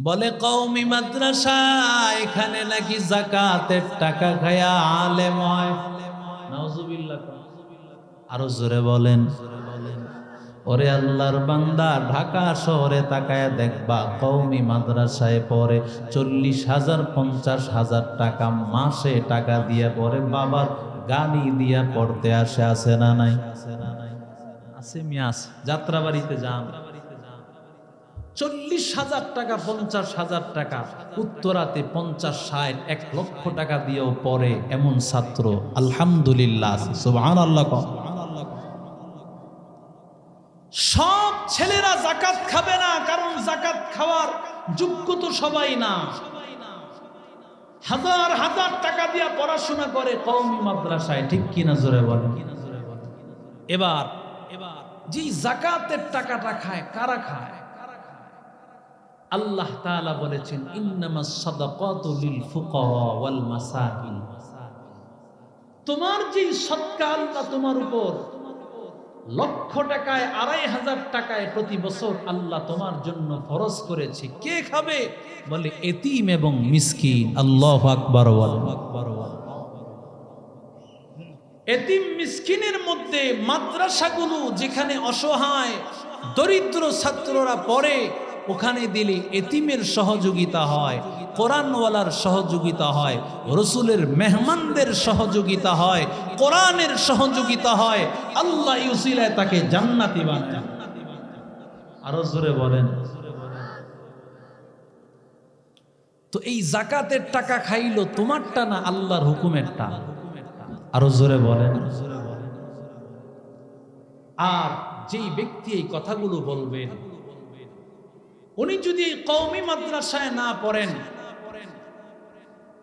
বলে কওমি মাদ্রাসা, এখানে নাকি যাকাতের টাকা খায়া আলেম হয়। নাউজুবিল্লাহ। আরো জোরে বলেন। ওরে আল্লাহর বান্দা, ঢাকা শহরে তাকায় দেখবা কওমি মাদ্রাসায় পড়ে 40,000 50,000 টাকা মাসে টাকা দিয়ে পড়ে, বাবার গানি দিয়া পড়তে আছে না নাই? আছে মিয়াস। যাত্রাবাড়িতে যান, 40,000 টাকা 50,000 টাকা, উত্তরাতে 50 60 1 লক্ষ টাকা দিয়েও পড়ে এমন ছাত্র আলহামদুলিল্লাহ, সুবহানাল্লাহ। সব ছেলেরা যাকাত খাবে না, কারণ যাকাত খাওয়ার যোগ্য তো সবাই না। হাজার হাজার টাকা দিয়ে পড়াশোনা করে কওমি মাদ্রাসায়, ঠিক কিনা জোরে বলেন। এবার যে যাকাতের টাকাটা খায়, কারা খায়? আল্লাহ তাআলা বলেছেন ইন্নামাস সাদাকাতু লিল ফুকারা ওয়াল মাসাকিন। তোমার যে সদকা আল্লাহ তোমার উপর লক্ষ টাকায় 2,500 টাকায় প্রতি বছর আল্লাহ তোমার জন্য ফরজ করেছে, কে খাবে? বলে এতিম এবং মিসকিন। আল্লাহু আকবার। এতিম মিসকিনের মধ্যে মাদ্রাসাগুলো যেখানে অসহায় দরিদ্র ছাত্ররা পড়ে, ওখানে দিলে এতিমের সহযোগিতা হয়, কোরআনওয়ালার সহযোগিতা হয়, রসুলের মেহমানদের সহযোগিতা হয়, কোরআনের সহযোগিতা হয়, আল্লাহ ইউসিলায় তাকে জান্নাতি বানায়। আরো জোরে বলেন। তো এই যাকাতের টাকা খাইলো তোমারটা না আল্লাহর হুকুমেরটা? আরো জোরে বলেন। আর যেই ব্যক্তি এই কথাগুলো বলবেন, উনি যদি কওমি মাদ্রাসায় না পড়েন,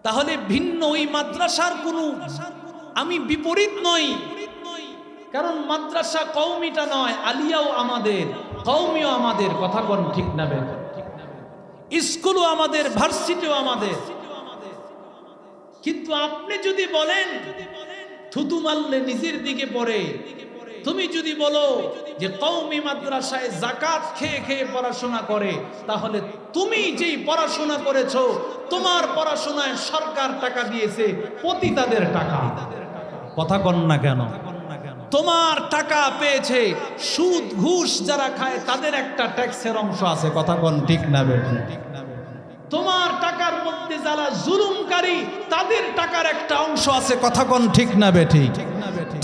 তাহলে ভিন্ন ওই মাদ্রাসার কোনো, আমি বিপরীত নই, কারণ মাদ্রাসা কওমিটা নয়, আলিয়াও আমাদের, কওমিও আমাদের, কথা কোন ঠিক না বের? স্কুলও আমাদের, ভার্সিটিও আমাদের। কিন্তু আপনি যদি বলেন থুতু মারলে নিজের দিকে পড়ে, তুমি যদি বলো যে কওমি মাদ্রাসায় যাকাত খেয়ে খেয়ে পড়াশোনা করে, তাহলে তুমি যেই পড়াশোনা করেছো, তোমার পড়াশোনায় সরকার টাকা দিয়েছে, পতিতাদের টাকা, কথা কন না কেন? তোমার টাকা পেয়েছে, সুদ ঘুষ যারা খায় তাদের একটা ট্যাক্সের অংশ আছে, কথা কন ঠিক না বেঠিক? তোমার টাকার মধ্যে যারা জুলুমকারী তাদের টাকার একটা অংশ আছে, কথা কন ঠিক না বেঠিক?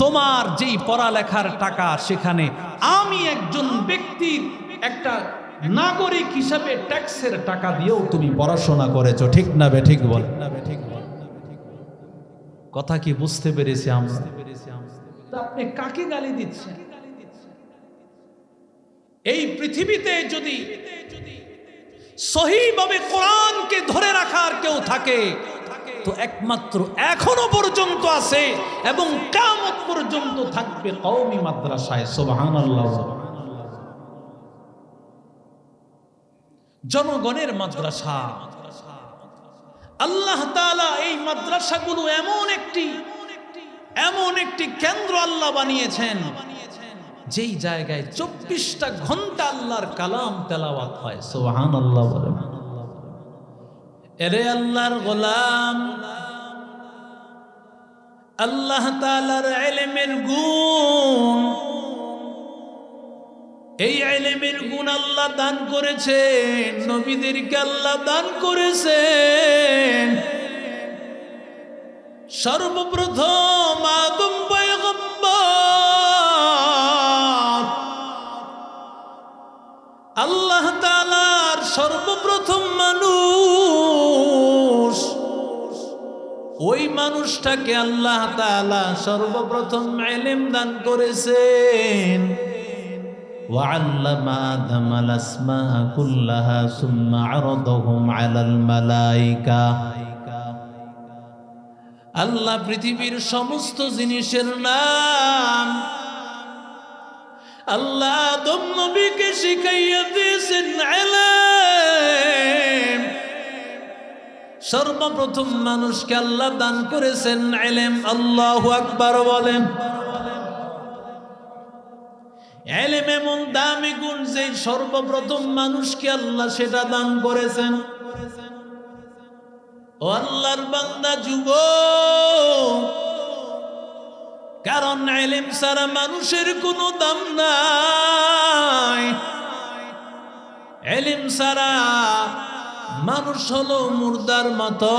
তোমার যেই পড়ালেখার টাকা, সেখানে আমি একজন ব্যক্তির একটা নাগরিক হিসাবে ট্যাক্সের টাকা দিয়েও তুমি পড়াশোনা করেছো, ঠিক না বেঠিক? বল, কথা কি বুঝতে পেরেছি আমরা? আপনি কাকে গালি দিচ্ছেন? এই পৃথিবীতে যদি সহিভাবে কোরআনকে ধরে রাখার কেউ থাকে, তো একমাত্র এখনো পর্যন্ত আছে এবং কিয়ামত পর্যন্ত থাকবে কওমি মাদ্রাসায়। সুবহানাল্লাহ। জনগণের মাদ্রাসা, আল্লাহ তাআলা এই মাদ্রাসাগুলো এমন একটি কেন্দ্র আল্লাহ বানিয়েছেন, যেই জায়গায় 24টা ঘন্টা আল্লাহর কালাম তেলাওয়াত হয়। সুবহানাল্লাহ বলেন। এরে আল্লাহর গোলাম, আল্লাহ তাআলার ইলমের গুণ, এই ইলমের গুণ আল্লাহ দান করেছেন, নবীদেরকে আল্লাহ দান করেছেন। সর্বপ্রথম আদম পয়গম্বর, আল্লাহ তাআলার সর্বপ্রথম মানুষ, ওই মানুষটাকে আল্লাহ তাআলা সর্বপ্রথম ইলম দান করেছেন। وعلم آدم الأسماء كلها ثم عرضهم على الملائكة। আল্লাহ পৃথিবীর সমস্ত জিনিসের নাম আল্লাহ আদম নবীকে শিখাইয়া দিয়েছেন ইলম। সর্বপ্রথম মানুষকে আল্লাহ দান করেছেন ইলম। আল্লাহু আকবার বলেন। ইলম এমন দামি গুণ যে সর্বপ্রথম মানুষকে আল্লাহ সেটা দান করেছেন। ও আল্লাহর বান্দা যুবক, কারণ ইলম ছাড়া মানুষের কোনো দাম নাই। ইলম ছাড়া মানুষ হলো মুর্দার মতো।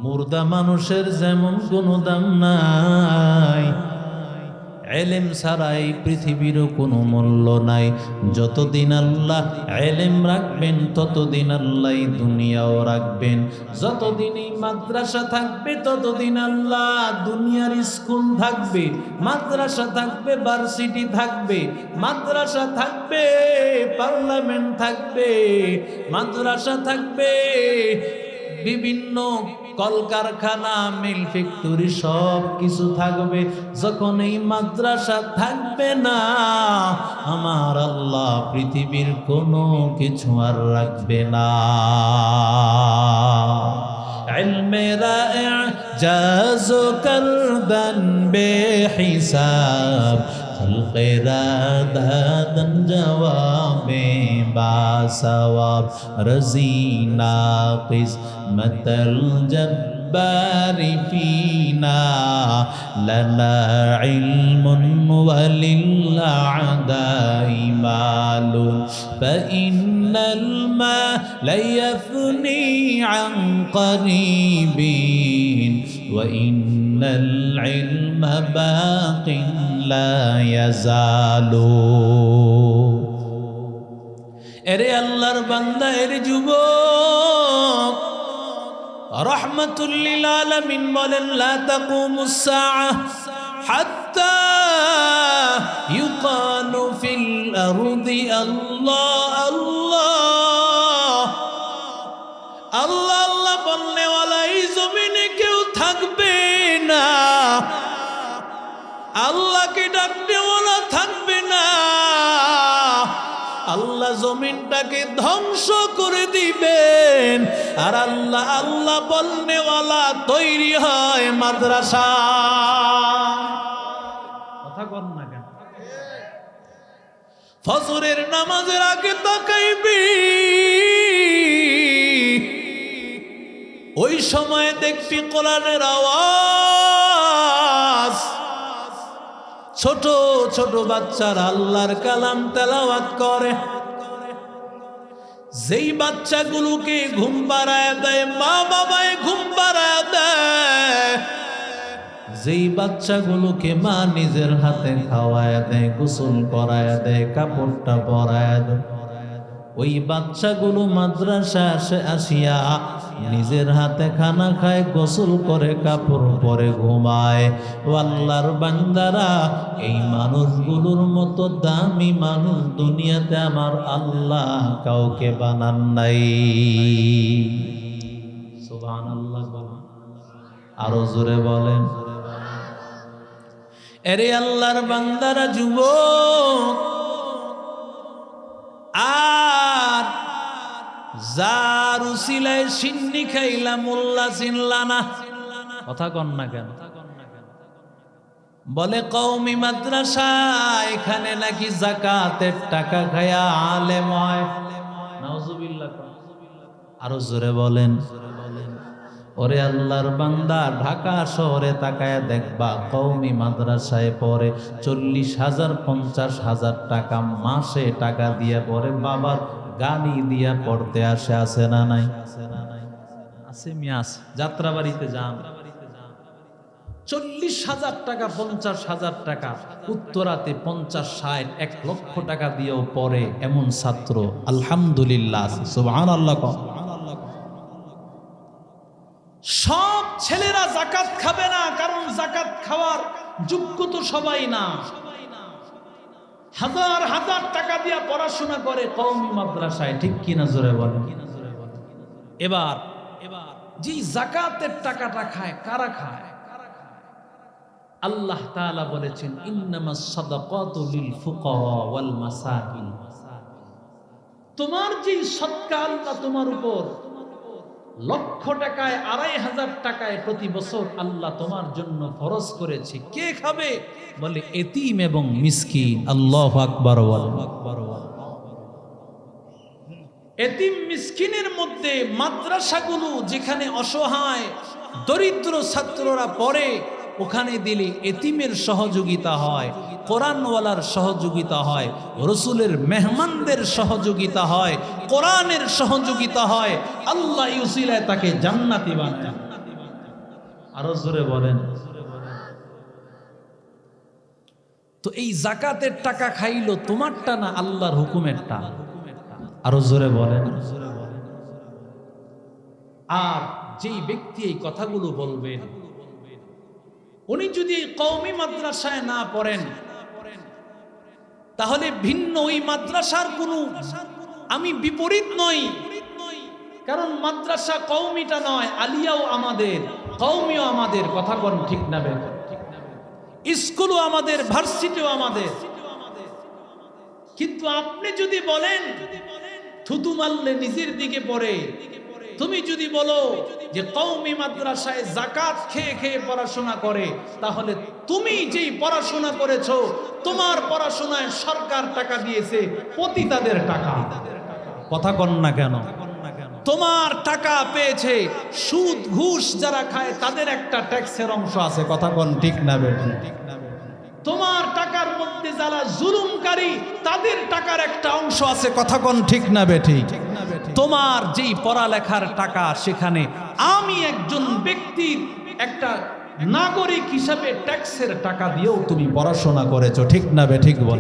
মুর্দা মানুষের যেমন কোনো দাম নাই, ইলম ছাড়া এই পৃথিবীরও কোনো মূল্য নাই। যতদিন আল্লাহ ইলম রাখবেন ততদিন আল্লাহ এই দুনিয়াও রাখবেন। যতদিন এই মাদ্রাসা থাকবে ততদিন আল্লাহ দুনিয়ার স্কুল থাকবে, মাদ্রাসা থাকবে, ভার্সিটি থাকবে, মাদ্রাসা থাকবে, পার্লামেন্ট থাকবে, মাদ্রাসা থাকবে, বিভিন্ন কলকারখানা, মিল, ফ্যাক্টরি সব কিছু থাকবে। যখন এই মাদ্রাসা থাকবে না, আমার আল্লাহ পৃথিবীর কোনো কিছু আর রাখবে না। ইলমেরা ইজাজ করদান বেহিসাব, খলকেরা দাদন জওয়াবে বাসওয়াব, রজিনা কিসমতল জব্বারি ফিনা, লানা ইলমুন ওয়ালিল আদাই মালুন, ফাইন্নাল মাল ইয়াফনি আন করিবিন, ওয়াইন্নাল ইলমা বাকিন লা ইয়াজালু। এরে আল্লাহর বান্দা, এরে যুবক, রাহমাতুল লিল আলামিন বলেন, লা তাকুমুস সাআহ হাত্তা ইউকালু ফিল আরদি আল্লাহ আল্লাহ। আল্লাহ আল্লাহ বললে ওয়ালা এই জমিনে কেউ থাকবে না, আল্লাহকে ডাকতে ওয়ালা থাকবে না। আল্লাহ জমিনটাকে ধ্বংস করে দিবেন, আর আল্লাহ আল্লাহ বলনেওয়ালা তৈরি হয় মাদ্রাসা। কথা বল না কেন? ফজরের নামাজের আগে তাকাইবি, ওই সময় দেখবি কোরআনের আওয়াজ, ছোট ছোট বাচ্চারা আল্লাহর কালাম তেলাওয়াত করে। যেই বাচ্চাগুলোকে ঘুম পাড়ায় দেয়, মা বাবায় ঘুম পাড়ায় দেয়, যেই বাচ্চাগুলোকে মা নিজের হাতে খাওয়ায় দেয়, গোসল করায় দেয়, কাপড়টা পরায় দেয়, ওই বাচ্চাগুলো মাদ্রাসা আসিয়া নিজের হাতে খানা খায়, গোসল করে, কাপড় পরে ঘুমায়। আল্লাহর বান্দারা, এই মানুষগুলোর মতো দামি মানুষ দুনিয়াতে আমার আল্লাহ কাউকে বানান নাই। সুবহানাল্লাহ বলেন, আরো জোরে বলেন। এরে আল্লাহর বান্দারা যুবক, আর যার উসিলায় সিন্নি খাইলা মোল্লা চিনলা না। কথা কন না কেন? বলে কওমি মাদ্রাসা, এখানে নাকি যাকাতের টাকা খায়া আলেম হয়। নাউজুবিল্লাহ। আরো জোরে বলেন। ওরে আল্লাহর বান্দা, ঢাকা শহরে তাকায় দেখবা কওমি মাদ্রাসায় পড়ে 40,000 50,000 টাকা মাসে টাকা দিয়ে পড়ে, বাবার গাড়ি দিয়া পড়তে আসে, আছে না নাই? আছে মিয়াস। যাত্রাবাড়িতে যান, 40,000 টাকা 50,000 টাকা, উত্তরাতে 50-60 1 লক্ষ টাকা দিয়েও পড়ে এমন ছাত্র আলহামদুলিল্লাহ, সুবহানাল্লাহ। সব ছেলেরা যাকাত খাবে না, কারণ যাকাত খাওয়ার যোগ্য তো সবাই না। হাজার হাজার টাকা দিয়ে পড়াশোনা করে কওমি মাদ্রাসায়, ঠিক কিনা জোরে বলেন। এবার যে যাকাতের টাকাটা খায়, কারা খায়? আল্লাহ তাআলা বলেছেন, ইন্নামাস সাদাকাতু লিল ফুকারা ওয়াল মাসাকিন। তোমার যে সদকা আল্লাহ তোমার উপর লক্ষ টাকায় 2,500 টাকায় প্রতি বছর আল্লাহ তোমার জন্য ফরজ করেছে, কে খাবে? বলে এতিম এবং মিসকিন। আল্লাহু আকবার। এতিম মিসকিনের মধ্যে মাদ্রাসাগুলো যেখানে অসহায় দরিদ্র ছাত্ররা পড়ে, ওখানে দিলে এতিমের সহযোগিতা হয়, কোরআনওয়ালার সহযোগিতা হয়, রসুলের মেহমানদের সহযোগিতা হয়, কোরআনের সহযোগিতা হয়, আল্লাহ ইউসিলায় তাকে জান্নাতি বানায়। আরো জোরে বলেন। তো এই জাকাতের টাকা খাইলো তোমারটা না আল্লাহর হুকুমেরটা? আরো জোরে বলেন। আর যেই ব্যক্তি এই কথাগুলো বলবেন, উনি যদি কওমি মাদ্রাসায় না পড়েন, তাহলে ভিন্ন ওই মাদ্রাসার কোনো, আমি বিপরীত নই, কারণ মাদ্রাসা কওমিটা নয়, আলিয়াও আমাদের, কওমিও আমাদের। কথা কোন ঠিক না? স্কুলও আমাদের, ভার্সিটিও আমাদের। কিন্তু আপনি যদি বলেন থুতু মারলে নিজের দিকে পড়ে, তুমি যদি বলো যে কওমি মাদ্রাসায় যাকাত খেয়ে খেয়ে পড়াশোনা করে, তাহলে তুমি যেই পড়াশোনা করেছো, তোমার পড়াশোনায় সরকার টাকা দিয়েছে, পতিতাদের টাকা। কথা কন না কেন? তোমার টাকা পেয়েছে, সুদ ঘুষ যারা খায় তাদের একটা ট্যাক্সের অংশ আছে। কথা কন ঠিক না? তোমার টাকার মধ্যে যারা জুলুমকারী তাদের টাকার একটা অংশ আছে। কথা কন ঠিক না বেঠিক? তোমার যেই পড়ালেখার টাকা, সেখানে আমি একজন ব্যক্তির একটা নাগরিক হিসাবে ট্যাক্সের টাকা দিয়েও তুমি পড়াশোনা করেছো। ঠিক না বেঠিক? বল।